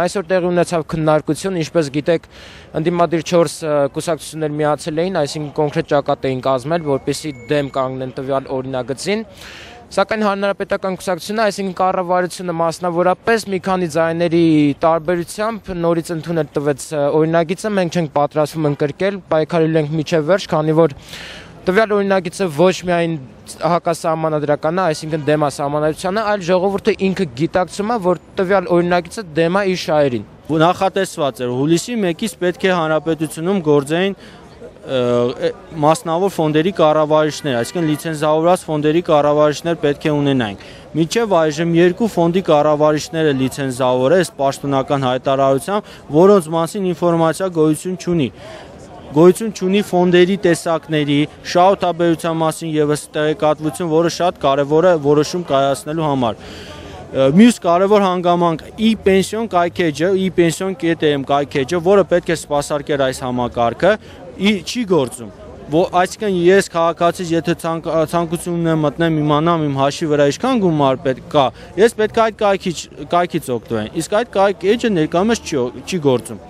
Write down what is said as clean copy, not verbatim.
Այսօր տեղի ունեցավ քննարկություն, ինչպես գիտեք, ընդդիմադիր 4 կուսակցություններ միացել էին, այսինքն կոնկրետ ճակատ էին կազմել, որպեսզի դեմ կանգնեն տվյալ օրինագծին։ Սակայն Հանրապետական կուսակցությունը, այսինքն կառավարությունը մասնավորապես մի քանի ձայների տարբերությամբ նորից ընդունել տվեց օրինագիծը, մենք չենք պատրաստվում ընկրկել, պայքարել ենք մինչև վերջ, քանի որ տվյալ օրինագիծը ոչ միայն հակասահմանադրական է, այսինքն դեմ է սահմանադրությանը, այլ ժողովուրդը ինքը գիտակցում է, որ տվյալ օրինագիծը դեմ է իր շահերին։ Նախատեսված էր հուլիսի 1-ից պետք է հանրապետությունում գործեին մասնավոր ֆոնդերի կառավարիչներ, այսինքն լիցենզավորված ֆոնդերի կառավարիչներ պետք է ունենանք։ Մինչև այժմ 2 ֆոնդի կառավարիչները լիցենզավոր է, պաշտոնական հայտարարությամբ, որոնց մասին ինֆորմացիա գոյություն չունի ֆոնդերի տեսակների, շահութաբերության մասին ևս տեղեկատվություն, որը շատ կարևոր է որոշում կայացնելու համար։ Մյուս կարևոր հանգամանք e-pension կայքեջը, e-pension.am կայքեջը, որը պետք է սպասարկեր այս համակարգը, չի գործում։ Այսինքն ես քաղաքացի, եթե ցանկություն ունեմ մտնեմ իմանամ իմ հաշվի վրա ինչքան գումար պետք կա, ես պետք է այդ կայքից օգտվեմ։ Իսկ այդ կայքեջը ներկայումս չի գործում։